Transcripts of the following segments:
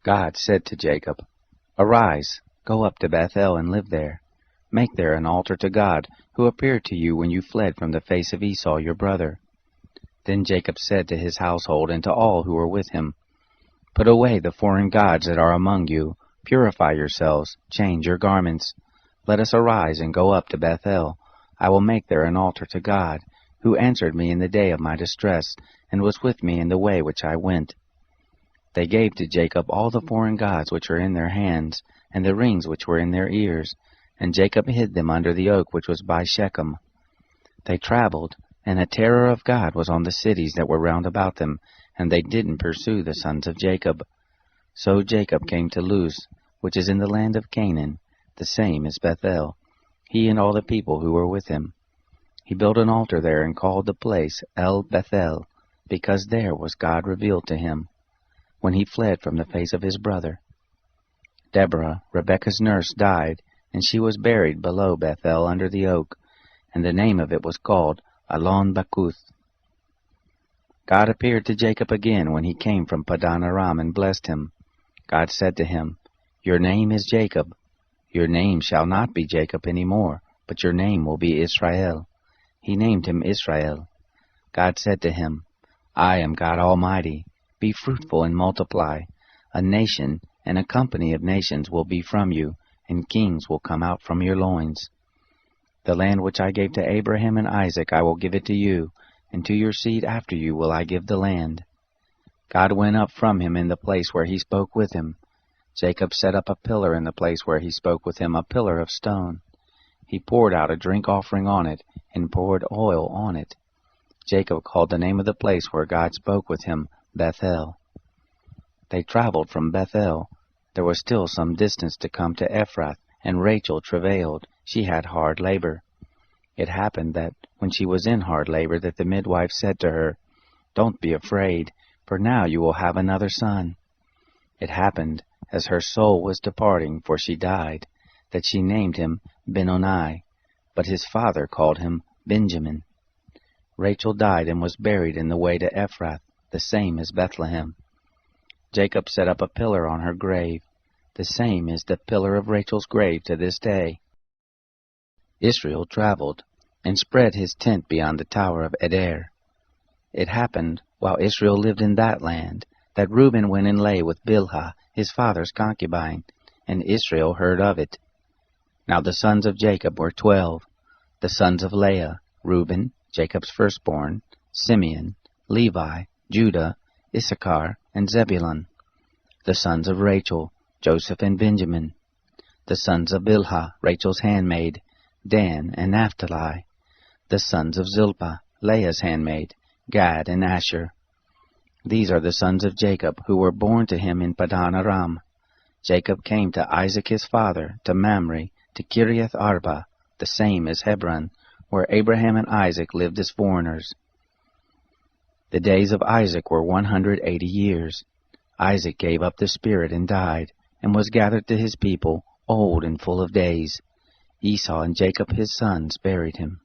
God said to Jacob, "Arise, go up to Bethel and live there. Make there an altar to God, who appeared to you when you fled from the face of Esau your brother." Then Jacob said to his household and to all who were with him, "Put away the foreign gods that are among you. Purify yourselves, change your garments. Let us arise and go up to Bethel. I will make there an altar to God, who answered me in the day of my distress, and was with me in the way which I went." They gave to Jacob all the foreign gods which were in their hands, and the rings which were in their ears, and Jacob hid them under the oak which was by Shechem. They traveled, and a terror of God was on the cities that were round about them, and they didn't pursue the sons of Jacob. So Jacob came to Luz, which is in the land of Canaan, the same as Bethel, he and all the people who were with him. He built an altar there and called the place El Bethel, because there was God revealed to him, when he fled from the face of his brother. Deborah, Rebekah's nurse, died, and she was buried below Bethel under the oak, and the name of it was called Alon Bakuth. God appeared to Jacob again when he came from Padan Aram and blessed him. God said to him, "Your name is Jacob. Your name shall not be Jacob any more, but your name will be Israel." He named him Israel. God said to him, "I am God Almighty. Be fruitful and multiply. A nation and a company of nations will be from you, and kings will come out from your loins. The land which I gave to Abraham and Isaac I will give it to you, and to your seed after you will I give the land." God went up from him in the place where he spoke with him. Jacob set up a pillar in the place where he spoke with him, a pillar of stone. He poured out a drink offering on it, and poured oil on it. Jacob called the name of the place where God spoke with him Bethel. They traveled from Bethel. There was still some distance to come to Ephrath, and Rachel travailed. She had hard labor. It happened that, when she was in hard labor, that the midwife said to her, "Don't be afraid, for now you will have another son." It happened, as her soul was departing, for she died, that she named him Benoni, but his father called him Benjamin. Rachel died and was buried in the way to Ephrath, the same as Bethlehem. Jacob set up a pillar on her grave. The same is the pillar of Rachel's grave to this day. Israel traveled, and spread his tent beyond the tower of Eder. It happened, while Israel lived in that land, that Reuben went and lay with Bilhah, his father's concubine, and Israel heard of it. Now the sons of Jacob were 12, the sons of Leah, Reuben, Jacob's firstborn, Simeon, Levi, Judah, Issachar, and Zebulun. The sons of Rachel, Joseph and Benjamin. The sons of Bilhah, Rachel's handmaid, Dan and Naphtali. The sons of Zilpah, Leah's handmaid, Gad and Asher. These are the sons of Jacob, who were born to him in Padan Aram. Jacob came to Isaac his father, to Mamre, to Kiriath Arba, the same as Hebron, where Abraham and Isaac lived as foreigners. The days of Isaac were 180 years. Isaac gave up the spirit and died, and was gathered to his people, old and full of days. Esau and Jacob his sons buried him.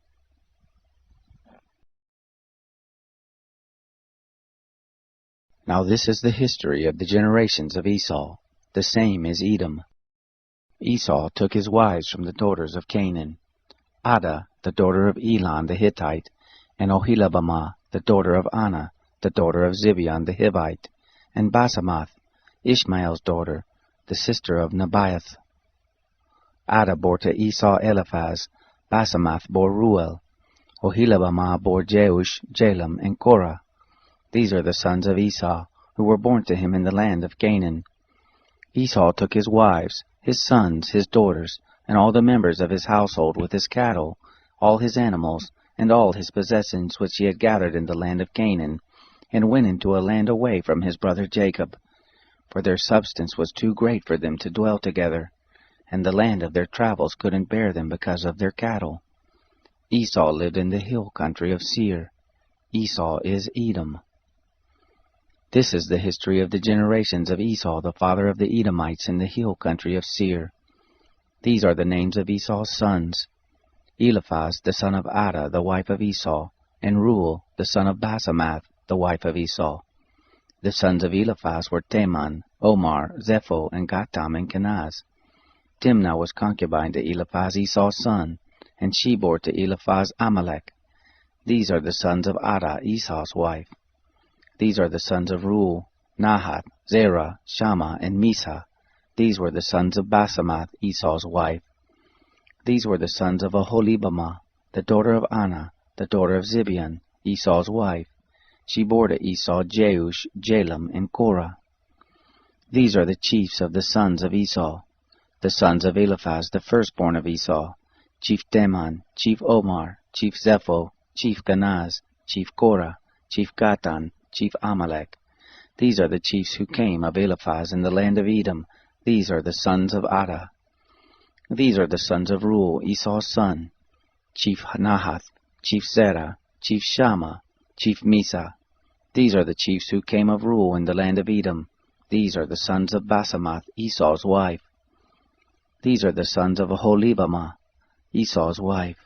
Now this is the history of the generations of Esau. The same is Edom. Esau took his wives from the daughters of Canaan: Ada, the daughter of Elon the Hittite, and Oholibamah, the daughter of Anna, the daughter of Zibeon the Hivite, and Basemath, Ishmael's daughter, the sister of Nebaioth. Ada bore to Esau Eliphaz, Basemath bore Ruel, Oholibamah bore Jeush, Jalam, and Korah. These are the sons of Esau, who were born to him in the land of Canaan. Esau took his wives, his sons, his daughters, and all the members of his household with his cattle, all his animals, and all his possessions which he had gathered in the land of Canaan, and went into a land away from his brother Jacob, for their substance was too great for them to dwell together, and the land of their travels couldn't bear them because of their cattle. Esau lived in the hill country of Seir. Esau is Edom. This is the history of the generations of Esau, the father of the Edomites in the hill country of Seir. These are the names of Esau's sons: Eliphaz, the son of Ada, the wife of Esau, and Ruel, the son of Basemath, the wife of Esau. The sons of Eliphaz were Teman, Omar, Zepho, and Gatam, and Kenaz. Timnah was concubine to Eliphaz, Esau's son, and she bore to Eliphaz Amalek. These are the sons of Ada, Esau's wife. These are the sons of Reuel, Nahath, Zerah, Shammah, and Misa. These were the sons of Basemath, Esau's wife. These were the sons of Aholibamah, the daughter of Anna, the daughter of Zibeon, Esau's wife. She bore to Esau Jeush, Jalem, and Korah. These are the chiefs of the sons of Esau. The sons of Eliphaz, the firstborn of Esau: Chief Teman, Chief Omar, Chief Zepho, Chief Kenaz, Chief Korah, Chief Gatan, Chief Amalek. These are the chiefs who came of Eliphaz in the land of Edom. These are the sons of Ada. These are the sons of Reuel, Esau's son: Chief Nahath, Chief Zerah, Chief Shammah, Chief Misa. These are the chiefs who came of Reuel in the land of Edom. These are the sons of Basemath, Esau's wife. These are the sons of Aholibamah, Esau's wife: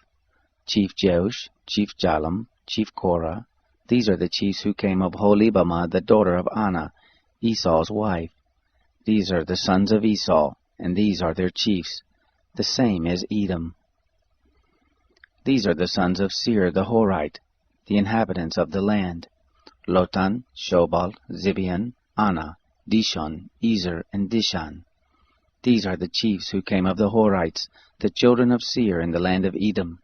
Chief Jeush, Chief Jalem, Chief Korah. These are the chiefs who came of Aholibamah, the daughter of Anna, Esau's wife. These are the sons of Esau, and these are their chiefs. The same is Edom. These are the sons of Seir the Horite, the inhabitants of the land: Lotan, Shobal, Zibeon, Anna, Dishon, Ezer, and Dishan. These are the chiefs who came of the Horites, the children of Seir in the land of Edom.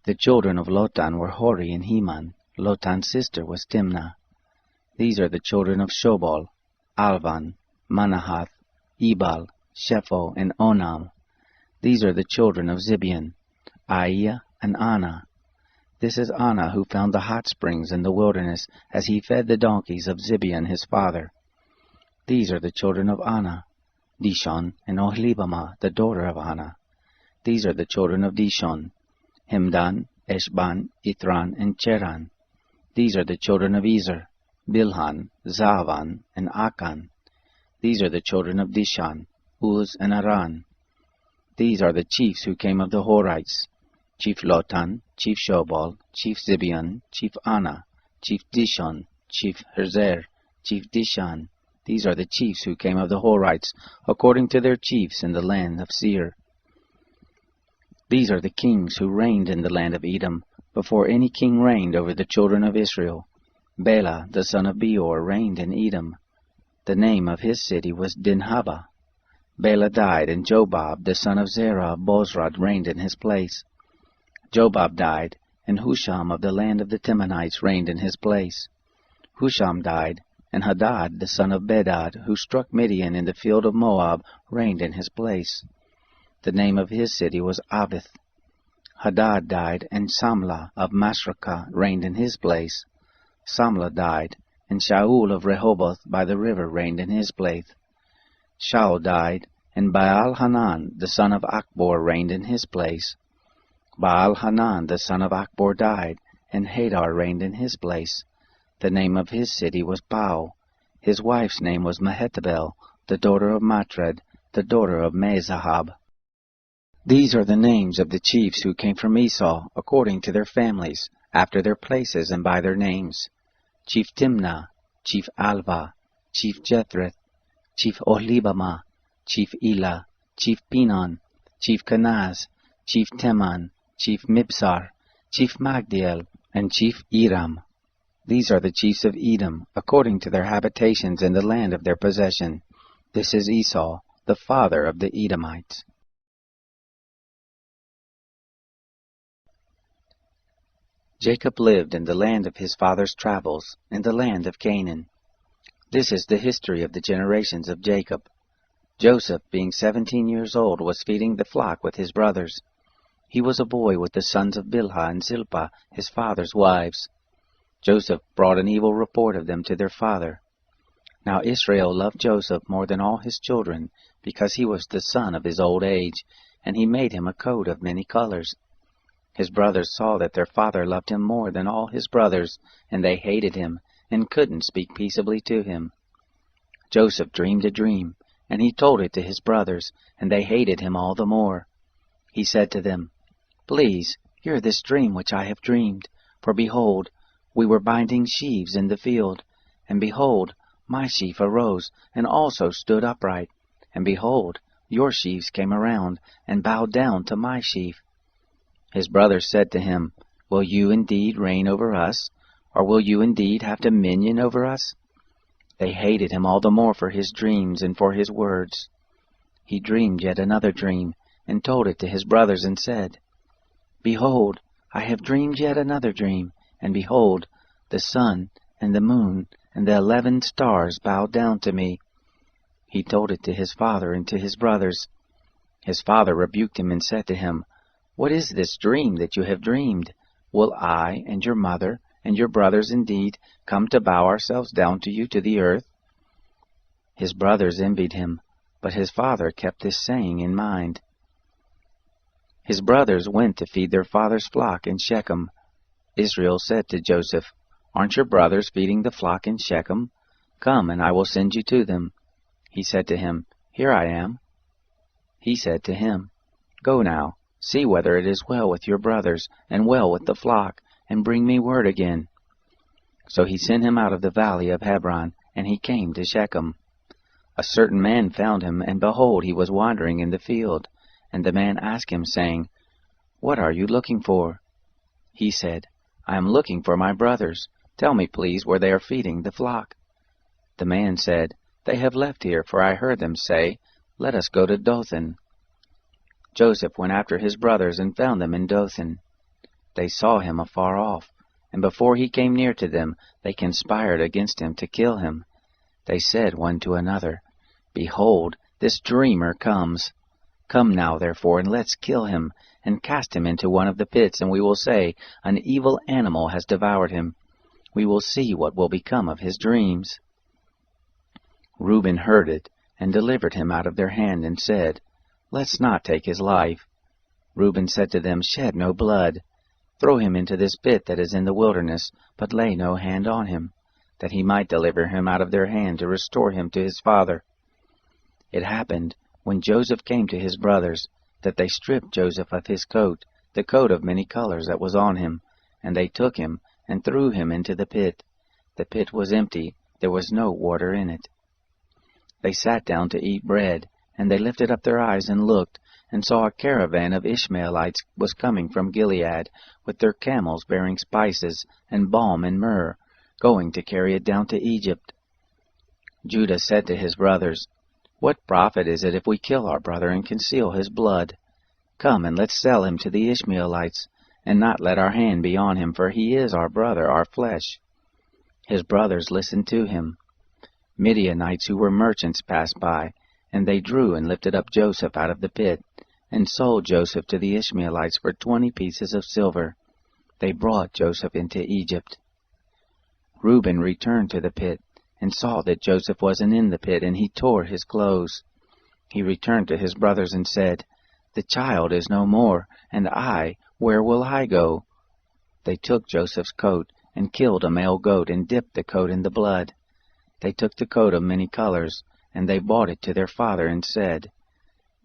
The children of Lotan were Hori and Heman. Lotan's sister was Timnah. These are the children of Shobal: Alvan, Manahath, Ebal, Shepho, and Onam. These are the children of Zibeon: Aiah and Anna. This is Anna who found the hot springs in the wilderness as he fed the donkeys of Zibeon his father. These are the children of Anna: Dishon and Aholibamah, the daughter of Anna. These are the children of Dishon: Hemdan, Eshban, Ithran, and Cheran. These are the children of Ezer: Bilhan, Zavan, and Akan. These are the children of Dishan: Uz and Aran. These are the chiefs who came of the Horites: Chief Lotan, Chief Shobal, Chief Zibeon, Chief Anna, Chief Dishon, Chief Herzer, Chief Dishan. These are the chiefs who came of the Horites, according to their chiefs in the land of Seir. These are the kings who reigned in the land of Edom, before any king reigned over the children of Israel. Bela, the son of Beor, reigned in Edom. The name of his city was Dinhaba. Bela died, and Jobab, the son of Zerah of Bozrah, reigned in his place. Jobab died, and Husham of the land of the Temanites reigned in his place. Husham died, and Hadad, the son of Bedad, who struck Midian in the field of Moab, reigned in his place. The name of his city was Avith. Hadad died, and Samlah of Masrekah reigned in his place. Samlah died, and Shaul of Rehoboth by the river reigned in his place. Shaul died, and Baal-Hanan, the son of Achbor, reigned in his place. Baal-Hanan, the son of Achbor, died, and Hadar reigned in his place. The name of his city was Pau. His wife's name was Mehetabel, the daughter of Matred, the daughter of Mezahab. These are the names of the chiefs who came from Esau, according to their families, after their places and by their names: Chief Timnah, Chief Alva, Chief Jethreth, Chief Aholibamah, Chief Elah, Chief Pinon, Chief Kenaz, Chief Teman, Chief Mibsar, Chief Magdiel, and Chief Iram. These are the chiefs of Edom, according to their habitations in the land of their possession. This is Esau, the father of the Edomites. Jacob lived in the land of his father's travels, in the land of Canaan. This is the history of the generations of Jacob. Joseph, being 17 years old, was feeding the flock with his brothers. He was a boy with the sons of Bilhah and Zilpah, his father's wives. Joseph brought an evil report of them to their father. Now Israel loved Joseph more than all his children, because he was the son of his old age, and he made him a coat of many colors. His brothers saw that their father loved him more than all his brothers, and they hated him, and couldn't speak peaceably to him. Joseph dreamed a dream, and he told it to his brothers, and they hated him all the more. He said to them, "Please, hear this dream which I have dreamed. For behold, we were binding sheaves in the field, and behold, my sheaf arose, and also stood upright. And behold, your sheaves came around, and bowed down to my sheaf. His brothers said to him, Will you indeed reign over us? Or will you indeed have dominion over us? They hated him all the more for his dreams and for his words. He dreamed yet another dream, and told it to his brothers, and said, Behold, I have dreamed yet another dream, and behold, the sun and the moon and the 11 stars bowed down to me. He told it to his father and to his brothers. His father rebuked him and said to him, What is this dream that you have dreamed? Will I and your mother and your brothers indeed come to bow ourselves down to you to the earth? His brothers envied him, but his father kept this saying in mind. His brothers went to feed their father's flock in Shechem. Israel said to Joseph, Aren't your brothers feeding the flock in Shechem? Come, and I will send you to them. He said to him, Here I am. He said to him, Go now, see whether it is well with your brothers, and well with the flock, and bring me word again. So he sent him out of the valley of Hebron, and he came to Shechem. A certain man found him, and behold, he was wandering in the field. And the man asked him, saying, What are you looking for? He said, I am looking for my brothers. Tell me, please, where they are feeding the flock. The man said, They have left here, for I heard them say, Let us go to Dothan. Joseph went after his brothers, and found them in Dothan. They saw him afar off, and before he came near to them, they conspired against him to kill him. They said one to another, Behold, this dreamer comes. Come now, therefore, and let's kill him, and cast him into one of the pits, and we will say, An evil animal has devoured him. We will see what will become of his dreams. Reuben heard it, and delivered him out of their hand, and said, Let's not take his life. Reuben said to them, Shed no blood. Throw him into this pit that is in the wilderness, but lay no hand on him, that he might deliver him out of their hand to restore him to his father. It happened, when Joseph came to his brothers, that they stripped Joseph of his coat, the coat of many colors that was on him, and they took him, and threw him into the pit. The pit was empty, there was no water in it. They sat down to eat bread, and they lifted up their eyes and looked, and saw a caravan of Ishmaelites was coming from Gilead, with their camels bearing spices, and balm and myrrh, going to carry it down to Egypt. Judah said to his brothers, What profit is it if we kill our brother and conceal his blood? Come, and let's sell him to the Ishmaelites, and not let our hand be on him, for he is our brother, our flesh. His brothers listened to him. Midianites who were merchants passed by, and they drew and lifted up Joseph out of the pit, and sold Joseph to the Ishmaelites for 20 pieces of silver. They brought Joseph into Egypt. Reuben returned to the pit, and saw that Joseph wasn't in the pit, and he tore his clothes. He returned to his brothers and said, The child is no more, and where will I go? They took Joseph's coat, and killed a male goat, and dipped the coat in the blood. They took the coat of many colors, and they brought it to their father, and said,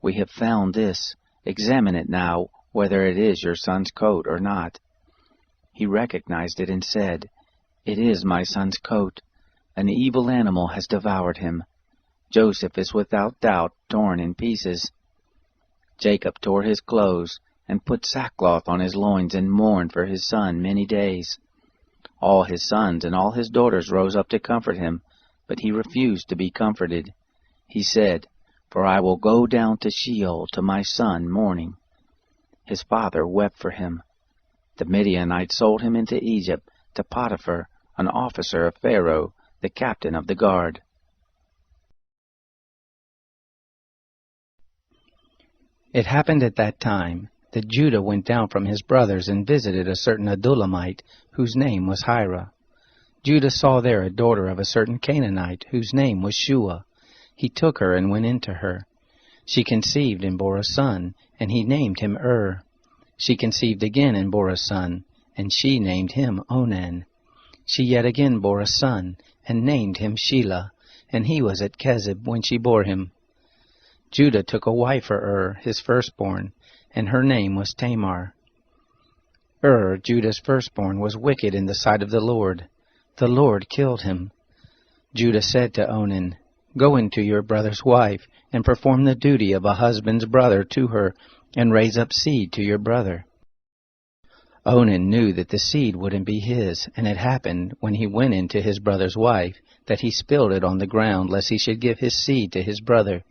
We have found this. Examine it now, whether it is your son's coat or not. He recognized it and said, It is my son's coat. An evil animal has devoured him. Joseph is without doubt torn in pieces. Jacob tore his clothes, and put sackcloth on his loins, and mourned for his son many days. All his sons and all his daughters rose up to comfort him, but he refused to be comforted. He said, For I will go down to Sheol to my son mourning. His father wept for him. The Midianites sold him into Egypt to Potiphar, an officer of Pharaoh, the captain of the guard. It happened at that time that Judah went down from his brothers and visited a certain Adullamite, whose name was Hira. Judah saw there a daughter of a certain Canaanite, whose name was Shua. He took her and went into her. She conceived and bore a son, and he named him She conceived again and bore a son, and she named him Onan. She yet again bore a son, and named him Shelah, and he was at Kezib when she bore him. Judah took a wife for his firstborn, and her name was Tamar. Judah's firstborn, was wicked in the sight of the Lord. The Lord killed him. Judah said to Onan, "Go into your brother's wife, and perform the duty of a husband's brother to her, and raise up seed to your brother." Onan knew that the seed wouldn't be his, and it happened, when he went into his brother's wife, that he spilled it on the ground, lest he should give his seed to his brother.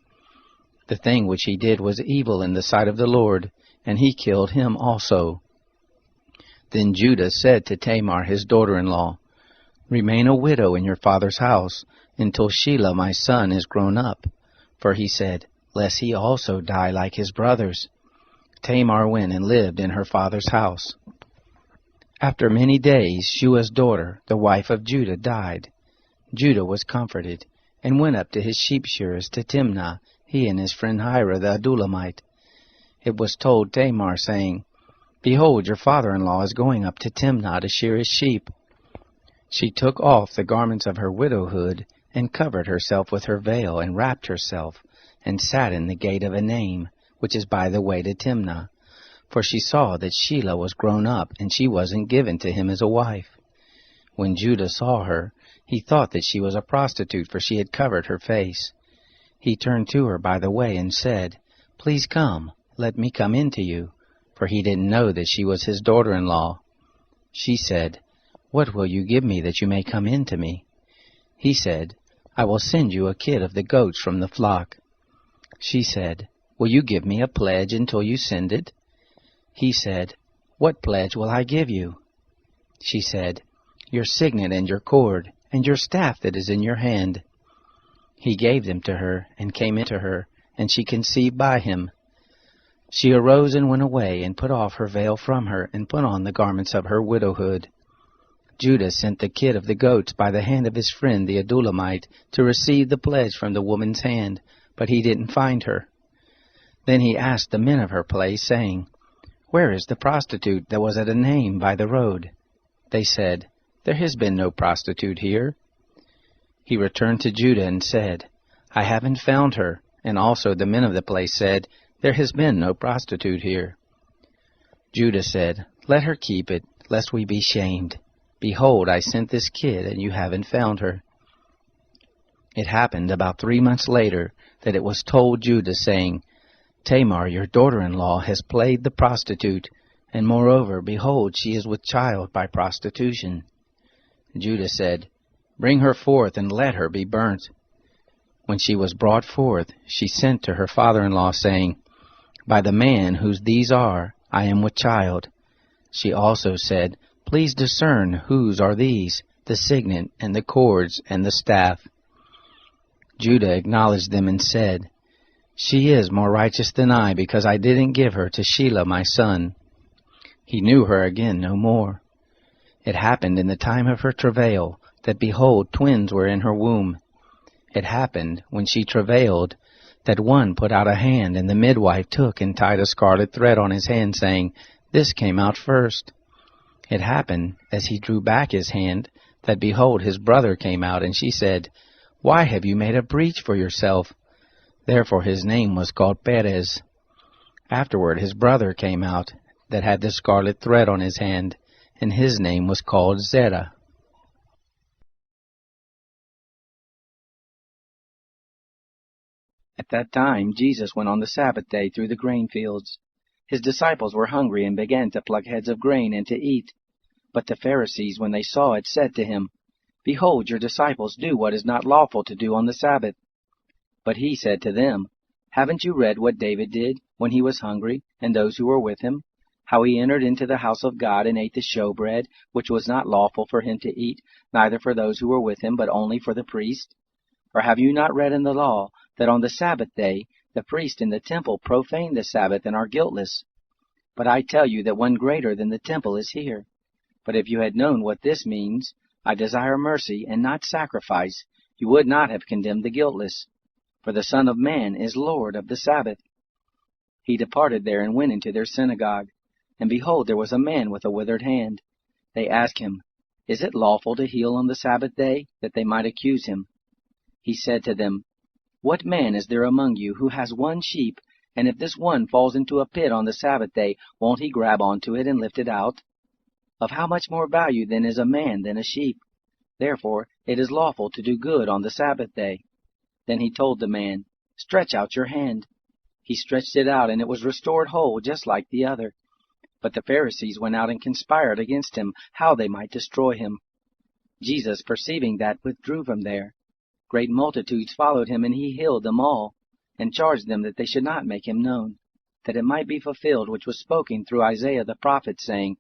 The thing which he did was evil in the sight of the Lord, and he killed him also. Then Judah said to Tamar his daughter-in-law, "Remain a widow in your father's house, until Shelah my son is grown up." For he said, "Lest he also die like his brothers." Tamar went and lived in her father's house. After many days, Shua's daughter, the wife of Judah, died. Judah was comforted, and went up to his sheep shearers to Timnah, he and his friend Hira the Adullamite. It was told Tamar, saying, "Behold, your father-in-law is going up to Timnah to shear his sheep." She took off the garments of her widowhood, and covered herself with her veil, and wrapped herself, and sat in the gate of Enaim, which is by the way to Timnah. For she saw that Shelah was grown up, and she wasn't given to him as a wife. When Judah saw her, he thought that she was a prostitute, for she had covered her face. He turned to her by the way and said, "Please come, let me come in to you," for he didn't know that she was his daughter-in-law. She said, "What will you give me that you may come in to me?" He said, "I will send you a kid of the goats from the flock." She said, "Will you give me a pledge until you send it?" He said, "What pledge will I give you?" She said, "Your signet and your cord, and your staff that is in your hand." He gave them to her, and came into her, and she conceived by him. She arose and went away, and put off her veil from her, and put on the garments of her widowhood. Judah sent the kid of the goats by the hand of his friend the Adullamite to receive the pledge from the woman's hand, but he didn't find her. Then he asked the men of her place, saying, "Where is the prostitute that was at Enaim by the road?" They said, "There has been no prostitute here." He returned to Judah and said, "I haven't found her." And also the men of the place said, "There has been no prostitute here." Judah said, "Let her keep it, lest we be shamed. Behold, I sent this kid, and you haven't found her." It happened about 3 months later that it was told Judah, saying, "Tamar, your daughter-in-law, has played the prostitute, and moreover, behold, she is with child by prostitution." Judah said, "Bring her forth, and let her be burnt." When she was brought forth, she sent to her father-in-law, saying, "By the man whose these are, I am with child." She also said, "Please discern whose are these, the signet, and the cords, and the staff." Judah acknowledged them and said, "She is more righteous than I, because I didn't give her to Shelah my son." He knew her again no more. It happened in the time of her travail, that behold, twins were in her womb. It happened, when she travailed, that one put out a hand, and the midwife took and tied a scarlet thread on his hand, saying, "This came out first." It happened, as he drew back his hand, that behold, his brother came out, and she said, "Why have you made a breach for yourself?" Therefore his name was called Perez. Afterward his brother came out, that had the scarlet thread on his hand, and his name was called Zerah. At that time Jesus went on the Sabbath day through the grain fields. His disciples were hungry, and began to pluck heads of grain and to eat. But the Pharisees, when they saw it, said to him, "Behold, your disciples do what is not lawful to do on the Sabbath." But he said to them, "Haven't you read what David did when he was hungry, and those who were with him? How he entered into the house of God, and ate the showbread, which was not lawful for him to eat, neither for those who were with him, but only for the priest? Or have you not read in the law, that on the Sabbath day the priests in the temple profane the Sabbath and are guiltless? But I tell you that one greater than the temple is here. But if you had known what this means, 'I desire mercy and not sacrifice,' you would not have condemned the guiltless. For the Son of Man is Lord of the Sabbath." He departed there and went into their synagogue. And behold, there was a man with a withered hand. They asked him, "Is it lawful to heal on the Sabbath day?" that they might accuse him. He said to them, "What man is there among you who has one sheep, and if this one falls into a pit on the Sabbath day, won't he grab onto it and lift it out? Of how much more value then is a man than a sheep? Therefore it is lawful to do good on the Sabbath day." Then he told the man, "Stretch out your hand." He stretched it out, and it was restored whole, just like the other. But the Pharisees went out and conspired against him, how they might destroy him. Jesus, perceiving that, withdrew from there. Great multitudes followed him, and he healed them all, and charged them that they should not make him known, that it might be fulfilled which was spoken through Isaiah the prophet, saying,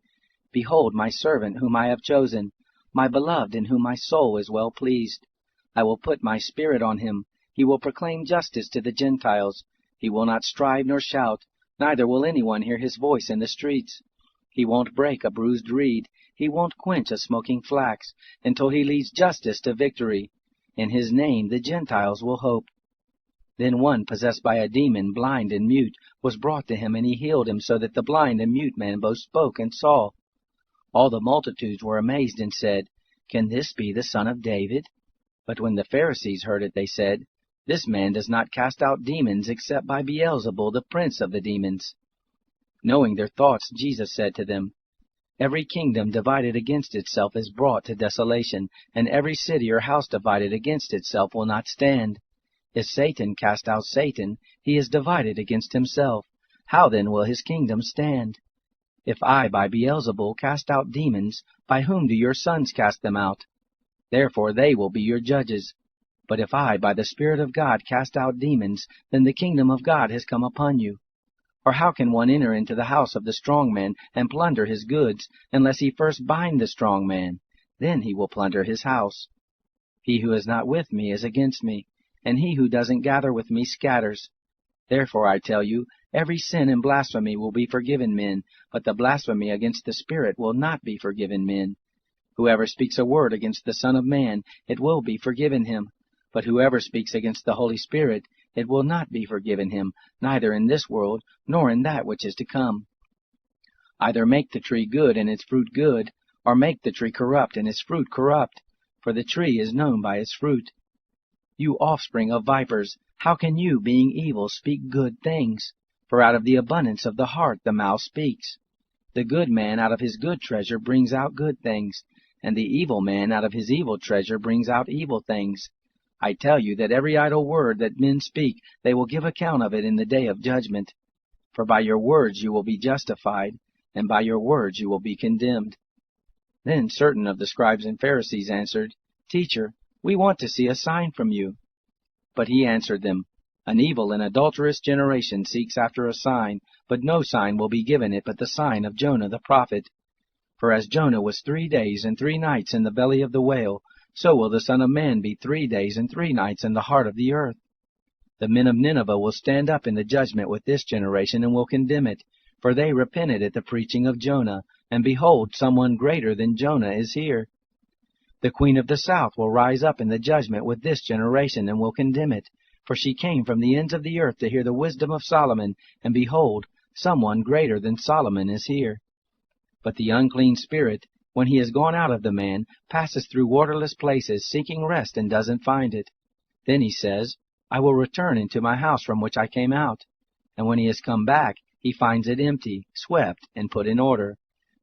"Behold my servant whom I have chosen, my beloved, in whom my soul is well pleased. I will put my spirit on him. He will proclaim justice to the Gentiles. He will not strive nor shout, neither will anyone hear his voice in the streets. He won't break a bruised reed. He won't quench a smoking flax, until he leads justice to victory. In his name the Gentiles will hope." Then one possessed by a demon, blind and mute, was brought to him, and he healed him, so that the blind and mute man both spoke and saw. All the multitudes were amazed and said, "Can this be the son of David?" But when the Pharisees heard it, they said, "This man does not cast out demons except by Beelzebul, the prince of the demons." Knowing their thoughts, Jesus said to them, "Every kingdom divided against itself is brought to desolation, and every city or house divided against itself will not stand. If Satan cast out Satan, he is divided against himself. How then will his kingdom stand? If I by Beelzebul cast out demons, by whom do your sons cast them out? Therefore they will be your judges. But if I by the Spirit of God cast out demons, then the kingdom of God has come upon you. Or how can one enter into the house of the strong man and plunder his goods, unless he first bind the strong man? Then he will plunder his house. He who is not with me is against me, and he who doesn't gather with me scatters. Therefore I tell you, every sin and blasphemy will be forgiven men, but the blasphemy against the Spirit will not be forgiven men. Whoever speaks a word against the Son of Man, it will be forgiven him. But whoever speaks against the Holy Spirit, it will not be forgiven him, neither in this world, nor in that which is to come. Either make the tree good and its fruit good, or make the tree corrupt and its fruit corrupt, for the tree is known by its fruit. You offspring of vipers, how can you, being evil, speak good things? For out of the abundance of the heart the mouth speaks. The good man out of his good treasure brings out good things, and the evil man out of his evil treasure brings out evil things. I tell you that every idle word that men speak, they will give account of it in the day of judgment. For by your words you will be justified, and by your words you will be condemned." Then certain of the scribes and Pharisees answered, "Teacher, we want to see a sign from you." But he answered them, "An evil and adulterous generation seeks after a sign, but no sign will be given it but the sign of Jonah the prophet. For as Jonah was 3 days and 3 nights in the belly of the whale, so will the Son of Man be 3 days and 3 nights in the heart of the earth. The men of Nineveh will stand up in the judgment with this generation and will condemn it, for they repented at the preaching of Jonah, and behold, someone greater than Jonah is here. The queen of the south will rise up in the judgment with this generation and will condemn it, for she came from the ends of the earth to hear the wisdom of Solomon, and behold, someone greater than Solomon is here. But the unclean spirit, when he has gone out of the man, passes through waterless places, seeking rest, and doesn't find it. Then he says, I will return into my house from which I came out. And when he has come back, he finds it empty, swept, and put in order.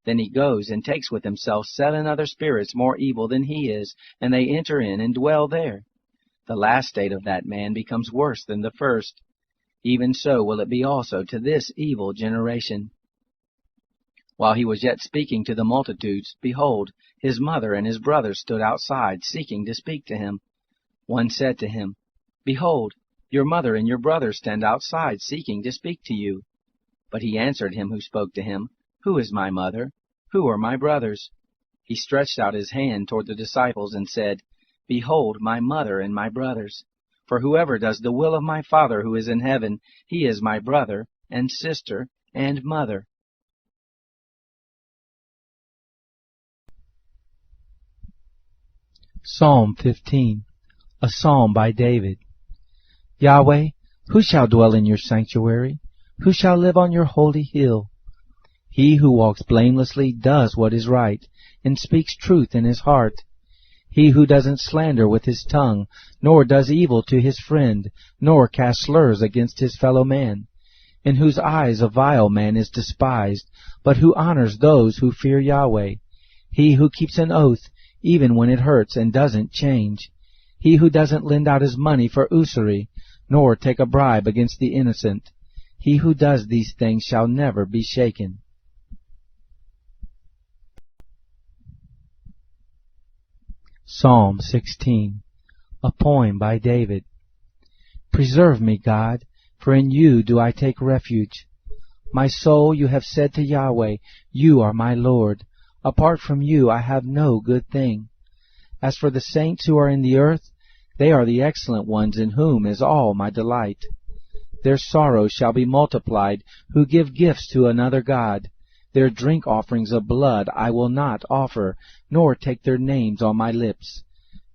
Then he goes and takes with himself 7 other spirits more evil than he is, and they enter in and dwell there. The last state of that man becomes worse than the first. Even so will it be also to this evil generation. While he was yet speaking to the multitudes, behold, his mother and his brothers stood outside, seeking to speak to him. One said to him, Behold, your mother and your brothers stand outside, seeking to speak to you. But he answered him who spoke to him, Who is my mother? Who are my brothers? He stretched out his hand toward the disciples and said, Behold my mother and my brothers. For whoever does the will of my Father who is in heaven, he is my brother and sister and mother. Psalm 15, a psalm by David. Yahweh, who shall dwell in your sanctuary? Who shall live on your holy hill? He who walks blamelessly does what is right, and speaks truth in his heart. He who doesn't slander with his tongue, nor does evil to his friend, nor casts slurs against his fellow man, in whose eyes a vile man is despised, but who honors those who fear Yahweh. He who keeps an oath, even when it hurts and doesn't change. He who doesn't lend out his money for usury, nor take a bribe against the innocent. He who does these things shall never be shaken. Psalm 16, a poem by David. Preserve me, God, for in you do I take refuge. My soul, you have said to Yahweh, you are my Lord. Apart from you I have no good thing. As for the saints who are in the earth, they are the excellent ones in whom is all my delight. Their sorrows shall be multiplied who give gifts to another God. Their drink offerings of blood I will not offer, nor take their names on my lips.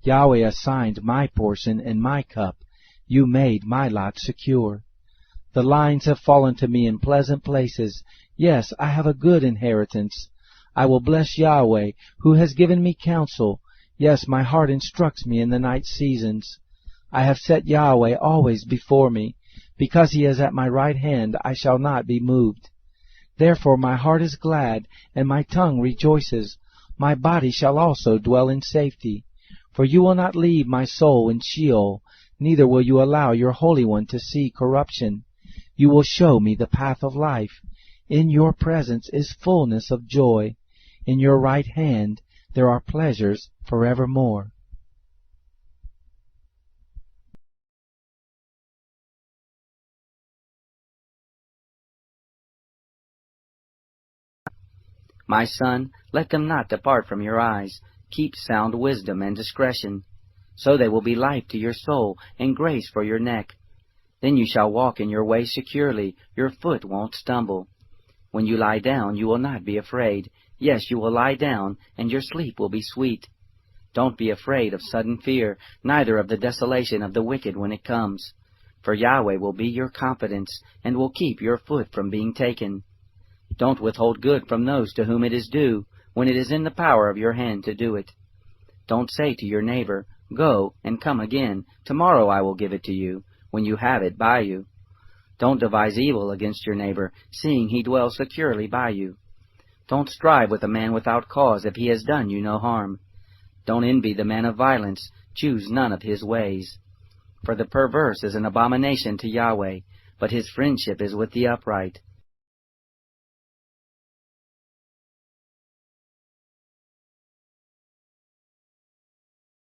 Yahweh assigned my portion and my cup. You made my lot secure. The lines have fallen to me in pleasant places. Yes, I have a good inheritance. I will bless Yahweh, who has given me counsel. Yes, my heart instructs me in the night seasons. I have set Yahweh always before me. Because he is at my right hand, I shall not be moved. Therefore my heart is glad, and my tongue rejoices. My body shall also dwell in safety. For you will not leave my soul in Sheol, neither will you allow your Holy One to see corruption. You will show me the path of life. In your presence is fullness of joy. In your right hand there are pleasures forevermore. My son, let them not depart from your eyes. Keep sound wisdom and discretion. So they will be life to your soul and grace for your neck. Then you shall walk in your way securely. Your foot won't stumble. When you lie down, you will not be afraid. Yes, you will lie down, and your sleep will be sweet. Don't be afraid of sudden fear, neither of the desolation of the wicked when it comes. For Yahweh will be your confidence, and will keep your foot from being taken. Don't withhold good from those to whom it is due, when it is in the power of your hand to do it. Don't say to your neighbor, Go, and come again. Tomorrow I will give it to you, when you have it by you. Don't devise evil against your neighbor, seeing he dwells securely by you. Don't strive with a man without cause if he has done you no harm. Don't envy the man of violence. Choose none of his ways. For the perverse is an abomination to Yahweh, but his friendship is with the upright.